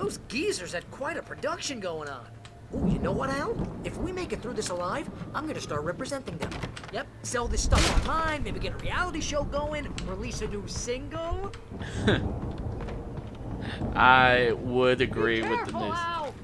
Those geezers had quite a production going on. Ooh, you know what, Al? If we make it through this alive, I'm gonna start representing them. Yep, sell this stuff online, maybe get a reality show going, release a new single. I would agree with the news. Al.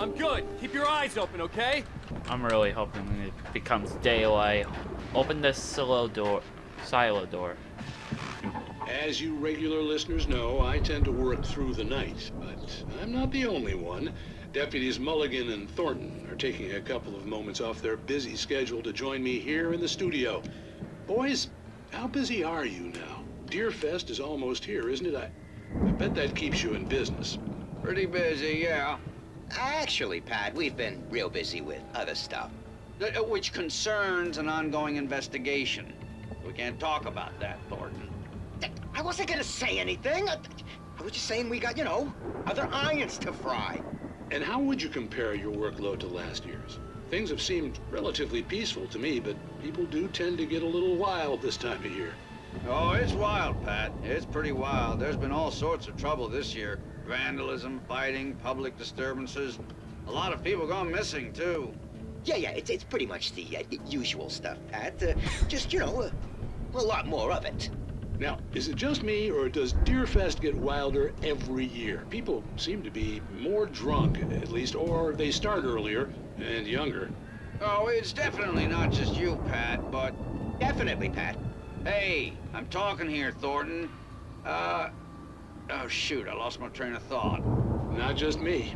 I'm good. Keep your eyes open, okay? I'm really hoping it becomes daylight. Open this silo door. As you regular listeners know, I tend to work through the night, but I'm not the only one. Deputies Mulligan and Thornton are taking a couple of moments off their busy schedule to join me here in the studio. Boys, how busy are you now? Deerfest is almost here, isn't it? I bet that keeps you in business. Pretty busy, yeah. Actually, Pat, we've been real busy with other stuff, which concerns an ongoing investigation. We can't talk about that, Thornton. I wasn't gonna say anything. I was just saying we got, other irons to fry. And how would you compare your workload to last year's? Things have seemed relatively peaceful to me, but people do tend to get a little wild this time of year. Oh, it's wild, Pat. It's pretty wild. There's been all sorts of trouble this year. Vandalism, fighting, public disturbances. A lot of people gone missing, too. Yeah, it's pretty much the usual stuff, Pat. Just, a lot more of it. Now, is it just me, or does Deerfest get wilder every year? People seem to be more drunk, at least, or they start earlier and younger. Oh, it's definitely not just you, Pat, but... Definitely, Pat. Hey, I'm talking here, Thornton. Oh, shoot, I lost my train of thought. Not just me.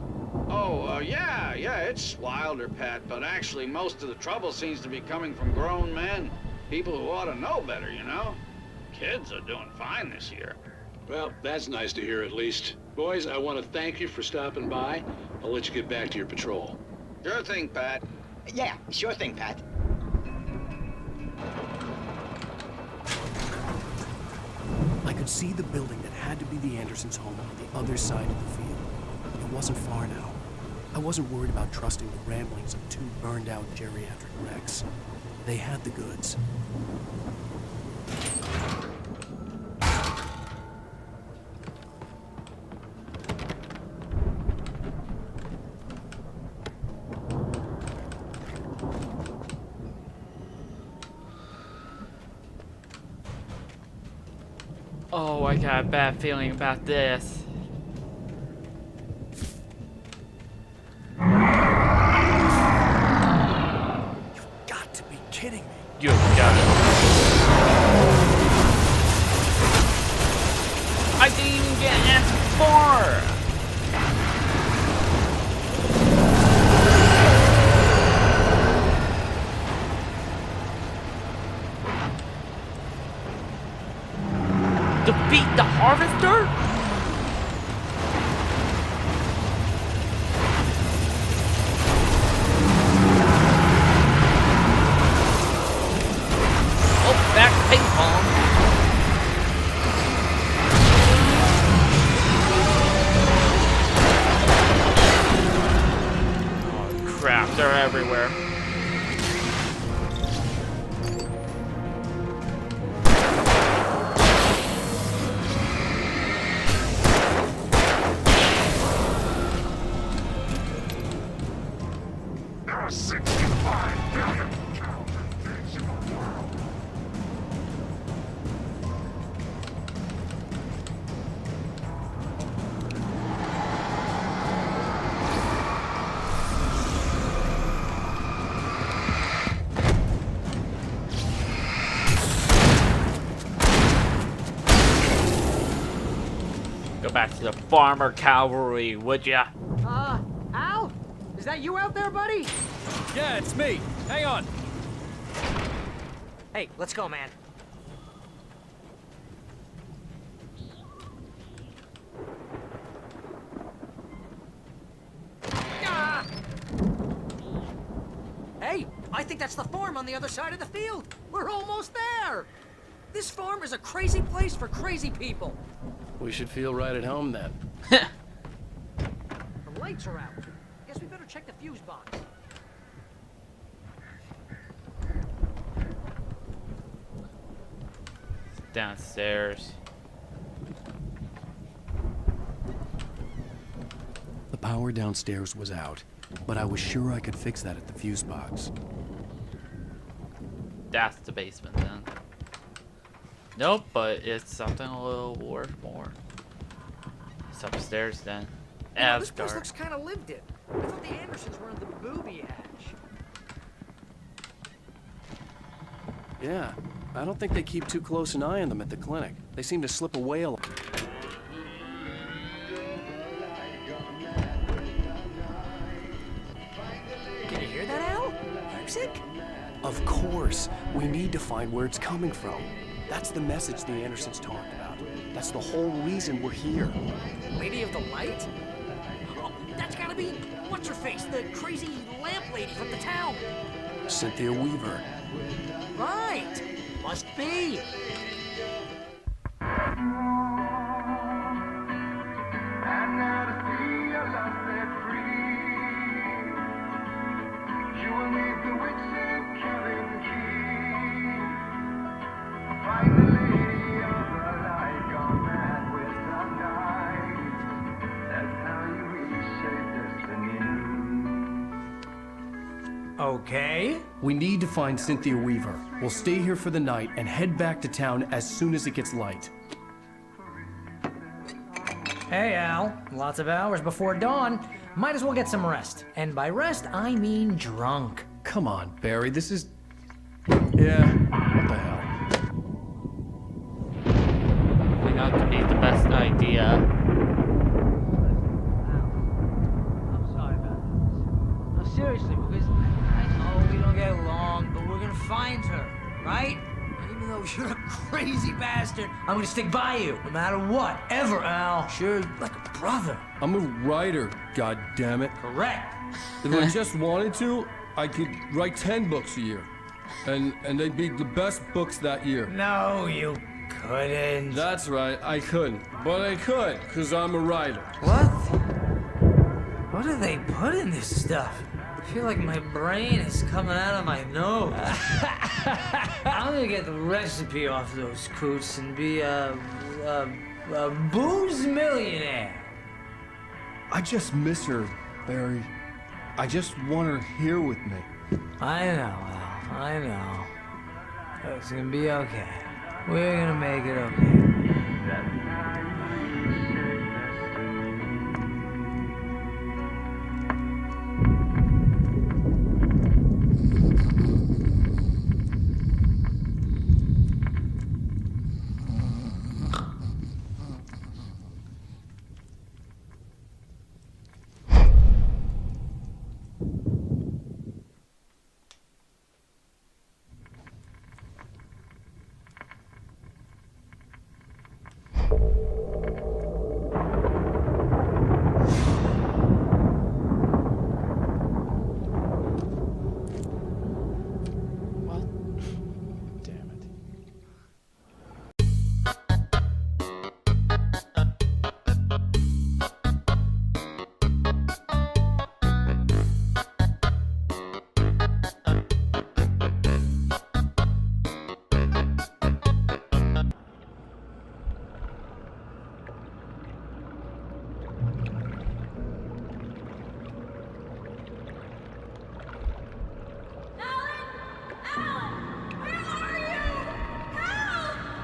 Oh, yeah, it's wilder, Pat, but actually most of the trouble seems to be coming from grown men. People who ought to know better, Kids are doing fine this year. Well, that's nice to hear at least. Boys, I want to thank you for stopping by. I'll let you get back to your patrol. Sure thing, Pat. Yeah, sure thing, Pat. I could see the building that had to be the Andersons' home on the other side of the field. It wasn't far now. I wasn't worried about trusting the ramblings of two burned-out geriatric wrecks. They had the goods. Oh, I got a bad feeling about this. You've got to be kidding me. You've got it. I didn't even get asked for. Defeat the Harvester? Oh, back to ping pong. Oh, crap, they're everywhere. Go back to the farmer cavalry, would ya? Al? Is that you out there, buddy? Yeah, it's me. Hang on. Hey, let's go, man. Ah! Hey, I think that's the farm on the other side of the field. We're almost there. This farm is a crazy place for crazy people. We should feel right at home then. The lights are out. check the fuse box. Downstairs. The power downstairs was out, but I was sure I could fix that at the fuse box. That's the basement then. Nope, but it's something a little worth more. It's upstairs then. This place Asgard. looks kind of lived in. I thought the Andersons were in the booby hatch. Yeah, I don't think they keep too close an eye on them at the clinic. They seem to slip away a lot. Can you hear that, Al? Music? Of course, we need to find where it's coming from. That's the message the Andersons talked about. That's the whole reason we're here. Lady of the Light? Oh, that's gotta be what's-her-face, the crazy lamp lady from the town. Cynthia Weaver. Right. Must be. Okay. We need to find Cynthia Weaver. We'll stay here for the night and head back to town as soon as it gets light. Hey, Al. Lots of hours before dawn. Might as well get some rest. And by rest, I mean drunk. Come on, Barry, this is... Yeah, what the hell? May not be the best idea. I'm sorry about this. No, seriously, because I know we don't get along, but we're gonna find her, right? Even though you're a crazy bastard, I'm gonna stick by you, no matter what, ever, Al. Sure, like a brother. I'm a writer, goddammit. Correct. If I just wanted to, I could write 10 books a year. And they'd be the best books that year. No, you couldn't. That's right, I couldn't. But I could, because I'm a writer. What? What do they put in this stuff? I feel like my brain is coming out of my nose. I'm gonna get the recipe off those coots and be a booze millionaire. I just miss her, Barry. I just want her here with me. I know, Al. I know. It's gonna be okay. We're gonna make it okay.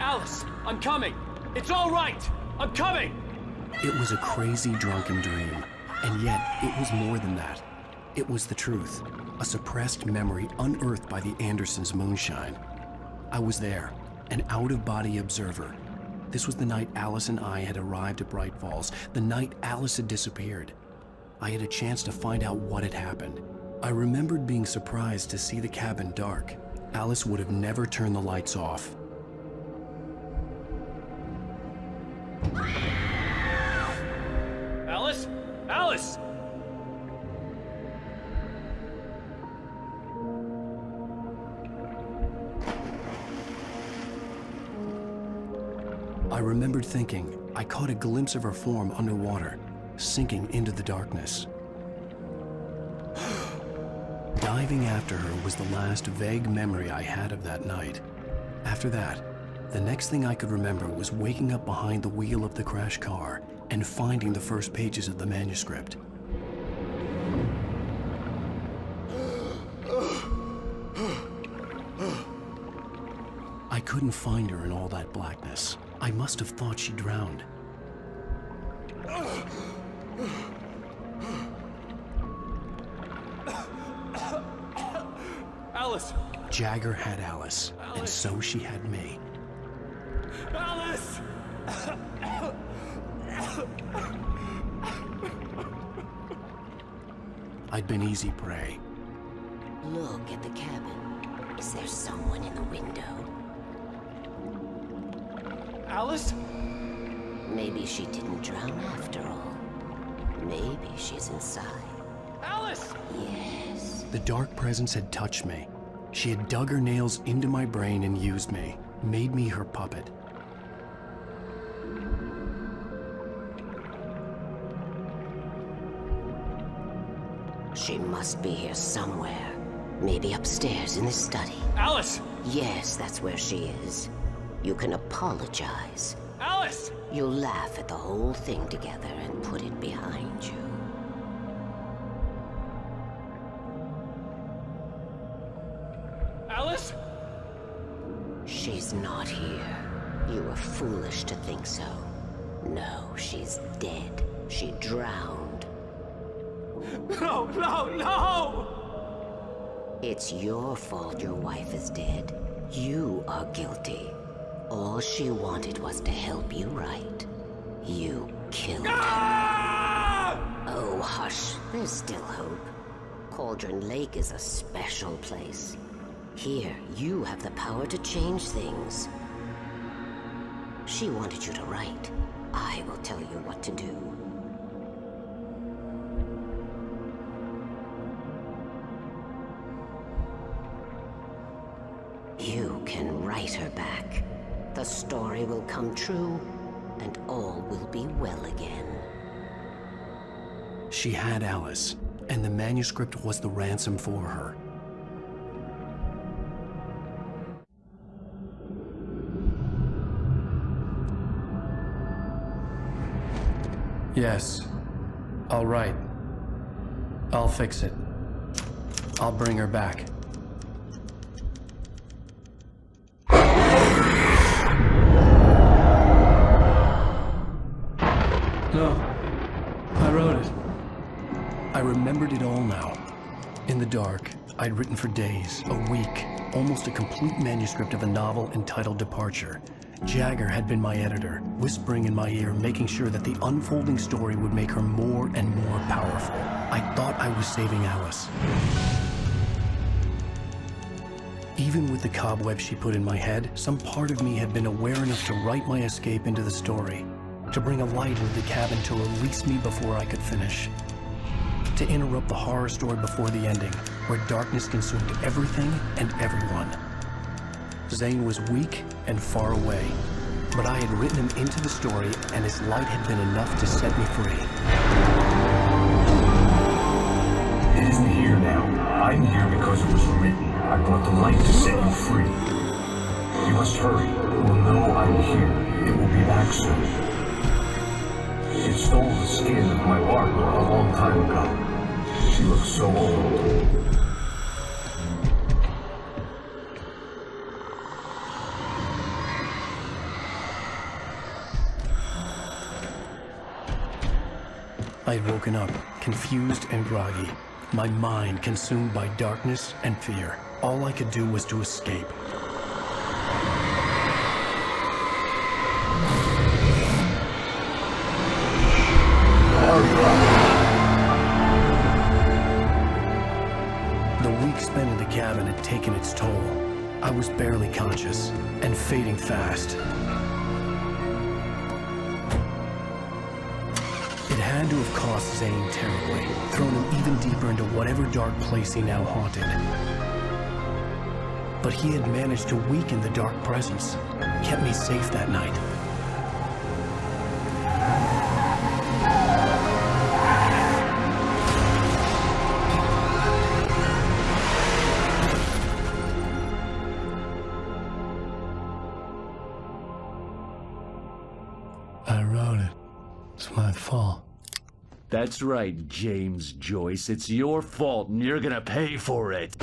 Alice, I'm coming. It's all right. I'm coming. It was a crazy drunken dream, and yet it was more than that. It was the truth, a suppressed memory unearthed by the Andersons' moonshine. I was there, an out-of-body observer. This was the night Alice and I had arrived at Bright Falls, the night Alice had disappeared. I had a chance to find out what had happened. I remembered being surprised to see the cabin dark. Alice would have never turned the lights off. Alice? Alice! I remembered thinking I caught a glimpse of her form underwater, sinking into the darkness. diving after her was the last vague memory I had of that night. After that, the next thing I could remember was waking up behind the wheel of the crash car and finding the first pages of the manuscript. I couldn't find her in all that blackness. I must have thought she drowned. Alice! Jagger had Alice, and so she had me. Alice! I'd been easy prey. Look at the cabin. Is there someone in the window? Alice? Maybe she didn't drown after all. Maybe she's inside. Alice! Yes. The dark presence had touched me. She had dug her nails into my brain and used me, made me her puppet. She must be here somewhere. Maybe upstairs in the study. Alice! Yes, that's where she is. You can apologize. Alice! You'll laugh at the whole thing together and put it behind you. Alice? She's not here. You were foolish to think so. No, she's dead. She drowned. No, no, no! It's your fault your wife is dead. You are guilty. All she wanted was to help you right. You killed her. Oh, hush. There's still hope. Cauldron Lake is a special place. Here, you have the power to change things. She wanted you to write. I will tell you what to do. You can write her back. The story will come true, and all will be well again. She had Alice, and the manuscript was the ransom for her. Yes. All right. I'll fix it. I'll bring her back. No. I wrote it. I remembered it all now. In the dark, I'd written for days, a week, almost a complete manuscript of a novel entitled Departure. Jagger had been my editor, whispering in my ear, making sure that the unfolding story would make her more and more powerful. I thought I was saving Alice. Even with the cobweb she put in my head, some part of me had been aware enough to write my escape into the story, to bring a light into the cabin to release me before I could finish, to interrupt the horror story before the ending, where darkness consumed everything and everyone. Zane was weak and far away, but I had written him into the story, and his light had been enough to set me free. It isn't here now. I'm here because it was written. I brought the light to set you free. You must hurry. We'll know I'm here. It will be back soon. It stole the skin of my art a long time ago. She looks so old. I had woken up, confused and groggy, my mind consumed by darkness and fear. All I could do was to escape. The week spent in the cabin had taken its toll. I was barely conscious, and fading fast. It had to have cost Zane terribly, thrown him even deeper into whatever dark place he now haunted. But he had managed to weaken the dark presence, kept me safe that night. I wrote it. It's my fault. That's right, James Joyce. It's your fault, and you're gonna pay for it.